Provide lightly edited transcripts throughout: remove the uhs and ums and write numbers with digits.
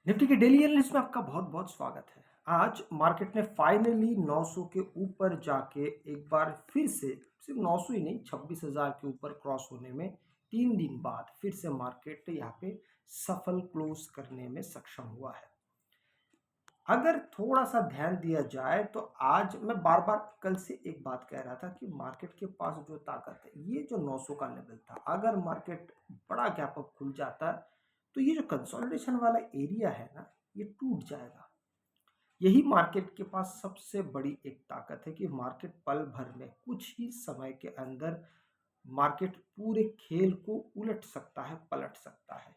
Nifty के daily analysis में आपका बहुत बहुत स्वागत है। आज मार्केट ने फाइनली 900 के ऊपर जाके एक बार फिर से सिर्फ 900 ही नहीं 26,000 के ऊपर क्रॉस होने में 3 दिन बाद फिर से मार्केट यहाँ पे सफल क्लोज करने में सक्षम हुआ है। अगर थोड़ा सा ध्यान दिया जाए तो आज मैं बार बार कल से एक बात कह रहा था कि मार्केट के पास जो ताकत है, ये जो 900 का लेवल था, अगर मार्केट बड़ा गैप अप खुल जाता है तो ये जो कंसोलिडेशन वाला एरिया है ना, ये टूट जाएगा। यही मार्केट के पास सबसे बड़ी एक ताकत है कि मार्केट पल भर में कुछ ही समय के अंदर मार्केट पूरे खेल को उलट सकता है, पलट सकता है।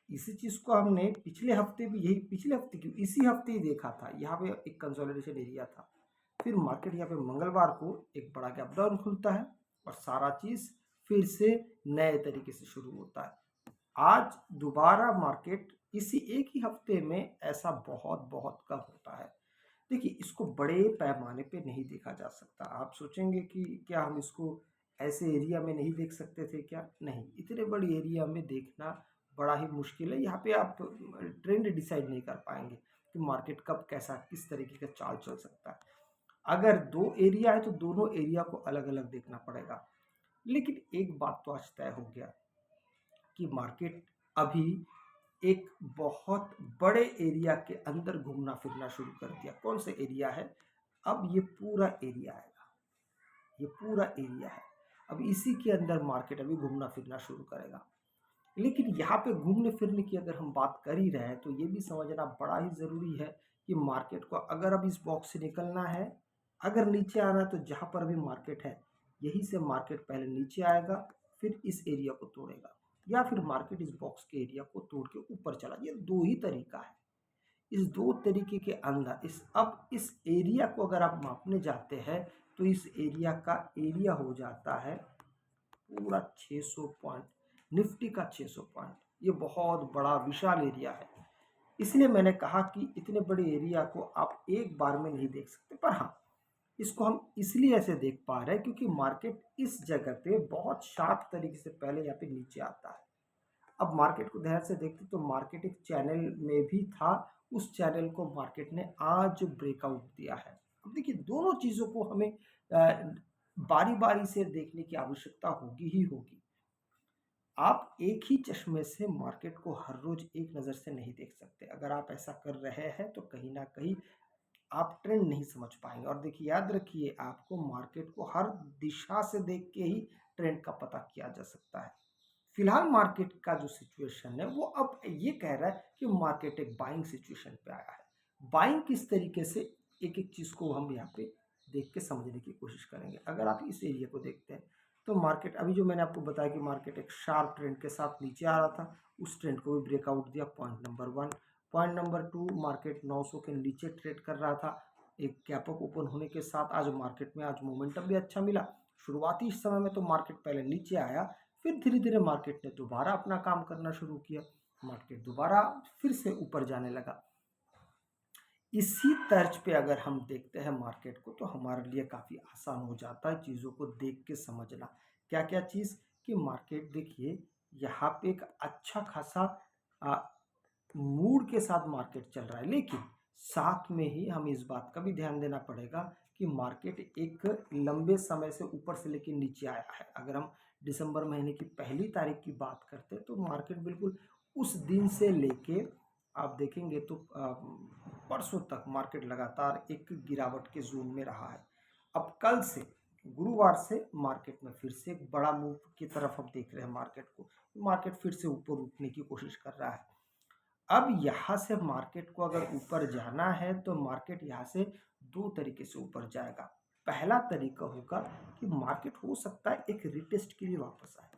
इसी चीज को हमने पिछले हफ्ते भी यही पिछले हफ्ते क्यों इसी हफ्ते ही देखा था। यहाँ पे एक कंसोलिडेशन एरिया था, फिर मार्केट यहाँ पे मंगलवार को एक बड़ा गैप डाउन खुलता है और सारा चीज फिर से नए तरीके से शुरू होता है। आज दोबारा मार्केट इसी एक ही हफ्ते में ऐसा बहुत बहुत कम होता है। देखिए, इसको बड़े पैमाने पे नहीं देखा जा सकता। आप सोचेंगे कि क्या हम इसको ऐसे एरिया में नहीं देख सकते थे क्या? नहीं, इतने बड़ी एरिया में देखना बड़ा ही मुश्किल है। यहाँ पे आप ट्रेंड डिसाइड नहीं कर पाएंगे कि मार्केट कब कैसा किस तरीके का चाल चल सकता है। अगर दो एरिया है तो दोनों एरिया को अलग अलग देखना पड़ेगा। लेकिन एक बात तो आज तय हो गया कि मार्केट अभी एक बहुत बड़े एरिया के अंदर घूमना फिरना शुरू कर दिया। कौन सा एरिया है? अब ये पूरा एरिया आएगा, ये पूरा एरिया है। अब इसी के अंदर मार्केट अभी घूमना फिरना शुरू करेगा। लेकिन यहाँ पे घूमने फिरने की अगर हम बात कर ही रहे हैं तो ये भी समझना बड़ा ही जरूरी है कि मार्केट को अगर अब इस बॉक्स से निकलना है, अगर नीचे आना है तो जहाँ पर अभी मार्केट है यहीं से मार्केट पहले नीचे आएगा, फिर इस एरिया को तोड़ेगा, या फिर मार्केट इस बॉक्स के एरिया को तोड़ के ऊपर चला। ये दो ही तरीका है। इस दो तरीके के अंदर इस एरिया को अगर आप मापने जाते हैं तो इस एरिया का एरिया हो जाता है पूरा 600 पॉइंट, निफ्टी का 600 पॉइंट। ये बहुत बड़ा विशाल एरिया है। इसलिए मैंने कहा कि इतने बड़े एरिया को आप एक बार में नहीं देख सकते, पर हाँ, इसको हम इसलिए ऐसे देख पा रहे हैं क्योंकि मार्केट इस जगह पे बहुत शार्प तरीके से पहले यहाँ पे नीचे आता है। अब मार्केट को ध्यान से देखते तो मार्केट एक चैनल में भी था, उस चैनल को मार्केट ने आज ब्रेकआउट दिया है। अब देखिए, दोनों चीजों को हमें बारी बारी से देखने की आवश्यकता होगी ही होगी। आप एक ही चश्मे से मार्केट को हर रोज एक नज़र से नहीं देख सकते। अगर आप ऐसा कर रहे हैं तो कहीं ना कहीं आप ट्रेंड नहीं समझ पाएंगे। और देखिए, याद रखिए, आपको मार्केट को हर दिशा से देख के ही ट्रेंड का पता किया जा सकता है। फिलहाल मार्केट का जो सिचुएशन है वो अब ये कह रहा है कि मार्केट एक बाइंग सिचुएशन पे आया है। बाइंग किस तरीके से, एक एक चीज को हम यहाँ पे देख के समझने की कोशिश करेंगे। अगर आप इस एरिया को देखते हैं तो मार्केट अभी जो मैंने आपको बताया कि मार्केट एक शार्प ट्रेंड के साथ नीचे आ रहा था, उस ट्रेंड को भी ब्रेकआउट दिया। Point number 1। Point number 2, market 900 के नीचे ट्रेड कर रहा था। एक गैप अप ओपन होने के साथ आज मार्केट में आज मोमेंटम भी अच्छा मिला। शुरुआती समय में तो मार्केट पहले नीचे आया, फिर धीरे धीरे मार्केट ने दोबारा अपना काम करना शुरू किया, मार्केट दोबारा फिर से ऊपर जाने लगा। इसी तर्ज पे अगर हम देखते हैं मार्केट को तो हमारे लिए काफ़ी आसान हो जाता है चीज़ों को देख के समझना। क्या क्या चीज़? कि मार्केट देखिए, यहाँ पे एक अच्छा खासा मूड के साथ मार्केट चल रहा है, लेकिन साथ में ही हमें इस बात का भी ध्यान देना पड़ेगा कि मार्केट एक लंबे समय से ऊपर से लेकर नीचे आया है। अगर हम दिसंबर महीने की 1 तारीख की बात करते हैं तो मार्केट बिल्कुल उस दिन से लेके आप देखेंगे तो परसों तक मार्केट लगातार एक गिरावट के जोन में रहा है। अब कल से गुरुवार से मार्केट में फिर से एक बड़ा मूव की तरफ हम देख रहे हैं मार्केट को। मार्केट फिर से ऊपर उठने की कोशिश कर रहा है। अब यहाँ से मार्केट को अगर ऊपर जाना है तो मार्केट यहाँ से दो तरीके से ऊपर जाएगा। पहला तरीका होगा कि मार्केट हो सकता है एक रिटेस्ट के लिए वापस आए।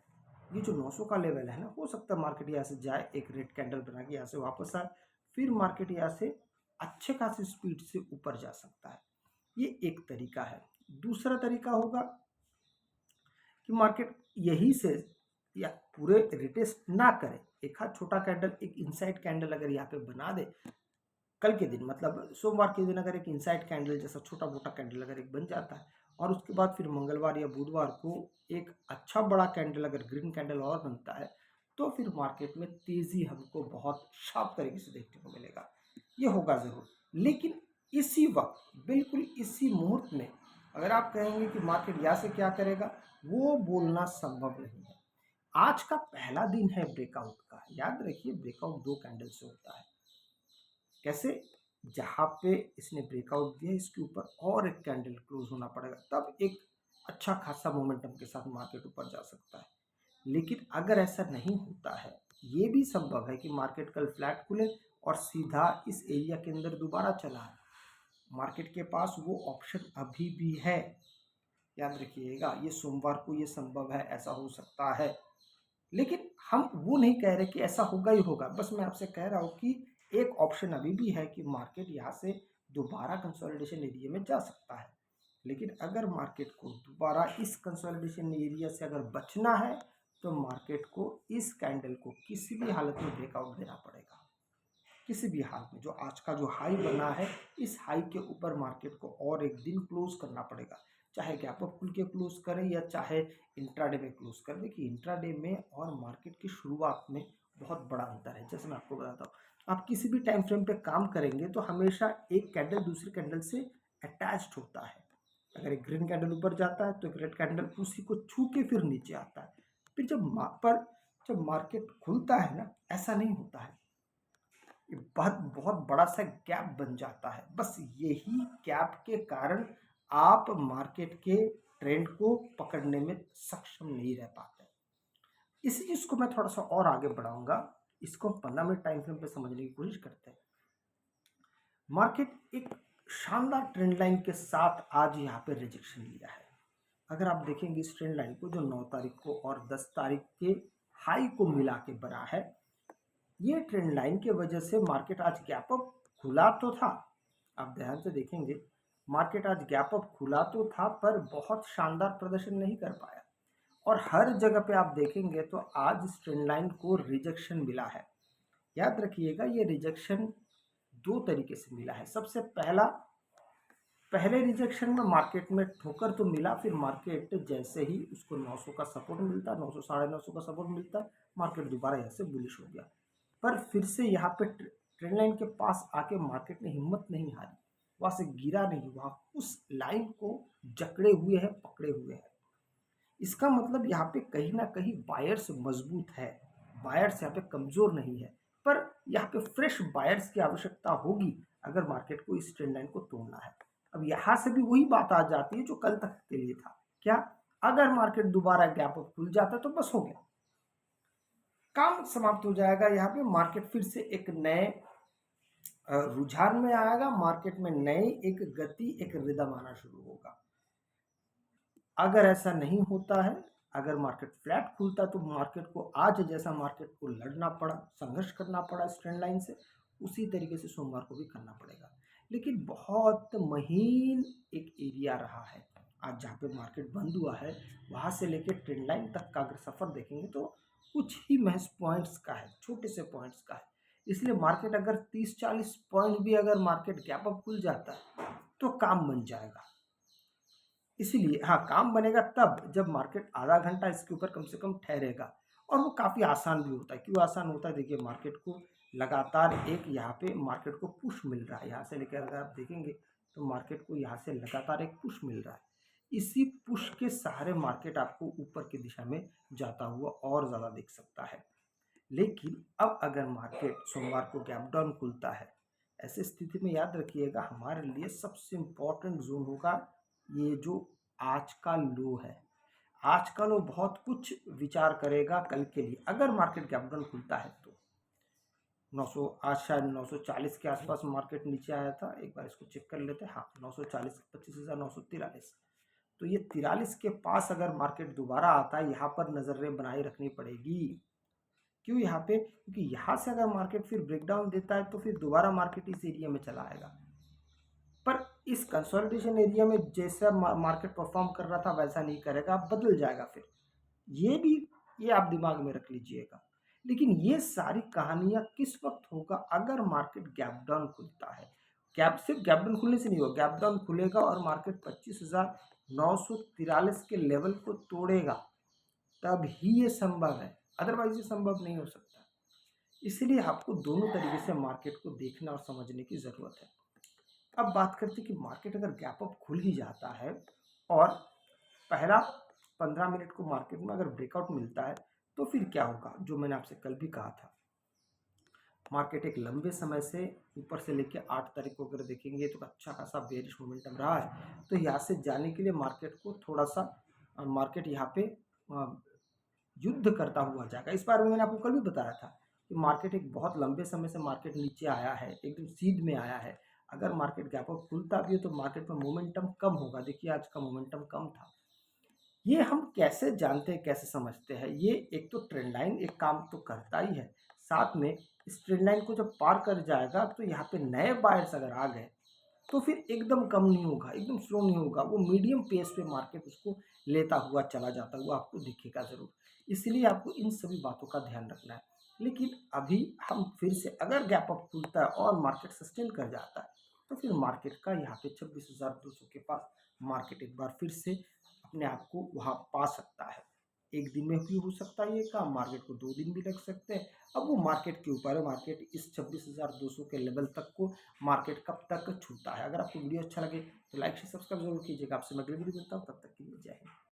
ये जो 900 का लेवल है ना, हो सकता है मार्केट यहाँ से जाए, एक रेड कैंडल बना के यहाँ से वापस आए, फिर मार्केट यहाँ से अच्छे खासी स्पीड से ऊपर जा सकता है। ये एक तरीका है। दूसरा तरीका होगा कि मार्केट यही से या पूरे रिटेस्ट ना करे, एक हाथ छोटा कैंडल, एक इनसाइड कैंडल अगर यहाँ पे बना दे कल के दिन, मतलब सोमवार के दिन अगर एक इनसाइड कैंडल जैसा छोटा मोटा कैंडल अगर एक बन जाता है और उसके बाद फिर मंगलवार या बुधवार को एक अच्छा बड़ा कैंडल अगर ग्रीन कैंडल और बनता है तो फिर मार्केट में तेजी हमको बहुत शार्प तरीके से देखने को मिलेगा, ये होगा ज़रूर। लेकिन इसी वक्त, बिल्कुल इसी मुहूर्त में अगर आप कहेंगे कि मार्केट यहाँ से क्या करेगा, वो बोलना संभव नहीं है। आज का पहला दिन है ब्रेकआउट का, याद रखिए ब्रेकआउट 2 कैंडल से होता है। कैसे? जहाँ पे इसने ब्रेकआउट दिया इसके ऊपर और एक कैंडल क्लोज होना पड़ेगा, तब एक अच्छा खासा मोमेंटम के साथ मार्केट ऊपर जा सकता है। लेकिन अगर ऐसा नहीं होता है, ये भी संभव है कि मार्केट कल फ्लैट खुले और सीधा इस एरिया के अंदर दोबारा चला है। मार्केट के पास वो ऑप्शन अभी भी है, याद रखिएगा। ये सोमवार को ये संभव है, ऐसा हो सकता है। लेकिन हम वो नहीं कह रहे कि ऐसा होगा ही होगा, बस मैं आपसे कह रहा हूँ कि एक ऑप्शन अभी भी है कि मार्केट यहाँ से दोबारा कंसोलिडेशन एरिया में जा सकता है। लेकिन अगर मार्केट को दोबारा इस कंसोलिडेशन एरिया से अगर बचना है, तो मार्केट को इस कैंडल को किसी भी हालत में ब्रेकआउट देना पड़ेगा। किसी भी हाल में जो आज का जो हाई बना है, इस हाई के ऊपर मार्केट को और एक दिन क्लोज करना पड़ेगा, चाहे गैप अप खुल के क्लोज करें या चाहे इंट्राडे में क्लोज करें। देखिए इंट्राडे में और मार्केट की शुरुआत में बहुत बड़ा अंतर है। जैसे मैं आपको बताता हूँ, आप किसी भी टाइम फ्रेम पे काम करेंगे तो हमेशा एक कैंडल दूसरी कैंडल से अटैच्ड होता है। अगर एक ग्रीन कैंडल ऊपर जाता है तो एक रेड कैंडल उसी को छू के फिर नीचे आता है। फिर जब मार्केट खुलता है ना, ऐसा नहीं होता है, ये बहुत बहुत बड़ा सा गैप बन जाता है। बस यही गैप के कारण आप मार्केट के ट्रेंड को पकड़ने में सक्षम नहीं रह पाते। इसी चीज को मैं थोड़ा सा और आगे बढ़ाऊंगा, इसको 15 मिनट टाइम फ्रेम पे समझने की कोशिश करते हैं। मार्केट एक शानदार ट्रेंड लाइन के साथ आज यहाँ पे रिजेक्शन लिया है। अगर आप देखेंगे इस ट्रेंड लाइन को, जो 9 तारीख को और 10 तारीख के हाई को मिला के बना है, ये ट्रेंड लाइन की वजह से मार्केट आज गैप अप खुला तो था। आप ध्यान से देखेंगे, मार्केट आज गैप अप खुला तो था पर बहुत शानदार प्रदर्शन नहीं कर पाया। और हर जगह पे आप देखेंगे तो आज इस ट्रेंड लाइन को रिजेक्शन मिला है। याद रखिएगा, ये रिजेक्शन 2 तरीके से मिला है। सबसे पहले रिजेक्शन में मार्केट में ठोकर तो मिला, फिर मार्केट जैसे ही उसको 900 का सपोर्ट मिलता, 900 साढ़े 900 का सपोर्ट मिलता, मार्केट दोबारा यहाँ से बुलिश हो गया। पर फिर से यहाँ पे ट्रेंड लाइन के पास आके मार्केट ने हिम्मत नहीं हारी, वहां से गिरा नहीं, वहां उस लाइन को जकड़े हुए है, पकड़े हुए है। इसका मतलब यहाँ पे कहीं ना कहीं बायर्स मजबूत है, बायर्स यहाँ पे कमजोर नहीं है। पर यहाँ पे फ्रेश बायर्स की आवश्यकता होगी अगर मार्केट को इस ट्रेंड लाइन को तोड़ना है। अब यहाँ से भी वही बात आ जाती है जो कल तक के लिए था। क्या? अगर मार्केट दोबारा गैप अप खुल जाता तो बस हो गया, काम समाप्त हो जाएगा। यहाँ पे मार्केट फिर से एक नए रुझान में आएगा, मार्केट में नई एक गति, एक रिदम आना शुरू होगा। अगर ऐसा नहीं होता है, अगर मार्केट फ्लैट खुलता तो मार्केट को आज जैसा मार्केट को लड़ना पड़ा, संघर्ष करना पड़ा इस ट्रेंड लाइन से, उसी तरीके से सोमवार को भी करना पड़ेगा। लेकिन बहुत महीन एक एरिया रहा है आज, जहाँ पे मार्केट बंद हुआ है वहाँ से लेकर ट्रेंड लाइन तक का अगर सफ़र देखेंगे तो कुछ ही महज पॉइंट्स का है, छोटे से पॉइंट्स का है। इसलिए मार्केट अगर 30-40 पॉइंट भी अगर मार्केट गैप अप खुल जाता है तो काम बन जाएगा। इसीलिए हाँ, काम बनेगा तब जब मार्केट आधा घंटा इसके ऊपर कम से कम ठहरेगा। और वो काफ़ी आसान भी होता है। क्यों आसान होता है? देखिए मार्केट को लगातार एक यहाँ पे मार्केट को पुश मिल रहा है, यहाँ से लेकर अगर आप देखेंगे तो मार्केट को यहाँ से लगातार एक पुश मिल रहा है। इसी पुश के सहारे मार्केट आपको ऊपर की दिशा में जाता हुआ और ज़्यादा दिख सकता है। लेकिन अब अगर मार्केट सोमवार को गैप डाउन खुलता है, ऐसी स्थिति में याद रखिएगा हमारे लिए सबसे इम्पोर्टेंट जोन होगा ये जो आज का लो है। आज का लो बहुत कुछ विचार करेगा कल के लिए। अगर मार्केट गैप डाउन खुलता है तो 900, आज शायद 940 के आसपास मार्केट नीचे आया था, एक बार इसको चेक कर लेते हैं। हाँ, 940, 25,943। तो ये 43 के पास अगर मार्केट दोबारा आता है, यहाँ पर नजरें बनाए रखनी पड़ेगी। क्यों यहाँ पे? क्योंकि यहाँ से अगर मार्केट फिर ब्रेकडाउन देता है तो फिर दोबारा मार्केट इस एरिया में चला आएगा। पर इस कंसोलिडेशन एरिया में जैसा मार्केट परफॉर्म कर रहा था वैसा नहीं करेगा, बदल जाएगा फिर। ये आप दिमाग में रख लीजिएगा। लेकिन ये सारी कहानियां किस वक्त होगा? अगर मार्केट गैप डाउन खुलता है। सिर्फ गैप डाउन खुलने से नहीं होगा, गैप डाउन खुलेगा और मार्केट 25,943 के लेवल को तोड़ेगा, तब ही ये संभव है। अदरवाइज ये संभव नहीं हो सकता। इसलिए आपको दोनों तरीके से मार्केट को देखना और समझने की ज़रूरत है। अब बात करते हैं कि मार्केट अगर गैप अप खुल ही जाता है और पहला 15 मिनट को मार्केट में अगर ब्रेकआउट मिलता है, तो फिर क्या होगा? जो मैंने आपसे कल भी कहा था, मार्केट एक लंबे समय से ऊपर से लेके 8 तारीख को अगर देखेंगे तो अच्छा खासा बेरिश मोमेंटम रहा है। तो यहाँ से जाने के लिए मार्केट को थोड़ा-सा मार्केट यहाँ पे युद्ध करता हुआ जाएगा। इस बारे में मैंने आपको कल भी बताया था कि मार्केट एक बहुत लंबे समय से मार्केट नीचे आया है, एकदम सीध में आया है। अगर मार्केट गैप अप खुलता भी है तो मार्केट में मोमेंटम कम होगा। देखिए आज का मोमेंटम कम था। ये हम कैसे जानते हैं, कैसे समझते हैं? ये एक तो ट्रेंड लाइन एक काम तो करता ही है, साथ में इस ट्रेंड लाइन को जब पार कर जाएगा तो यहाँ पे नए बायर्स अगर आ गए तो फिर एकदम कम नहीं होगा, एकदम स्लो नहीं होगा, वो मीडियम पेस पे मार्केट उसको लेता हुआ चला जाता हुआ आपको दिखेगा ज़रूर। इसलिए आपको इन सभी बातों का ध्यान रखना है। लेकिन अभी हम फिर से अगर गैप अप खुलता है और मार्केट सस्टेन कर जाता है, तो फिर मार्केट का यहाँ पे 26,200 के पास मार्केट एक बार फिर से अपने आप को वहाँ पा सकता है। एक दिन में भी हो सकता है ये काम, मार्केट को 2 दिन भी लग सकते हैं। अब वो मार्केट के ऊपर है, मार्केट इस 26,200 के लेवल तक को मार्केट कब तक छूता है। अगर आपको वीडियो अच्छा लगे तो लाइक शेयर सब्सक्राइब जरूर कीजिएगा। आपसे मैं अगली वीडियो मिलता हूँ, तब तक के लिए जय हिंद।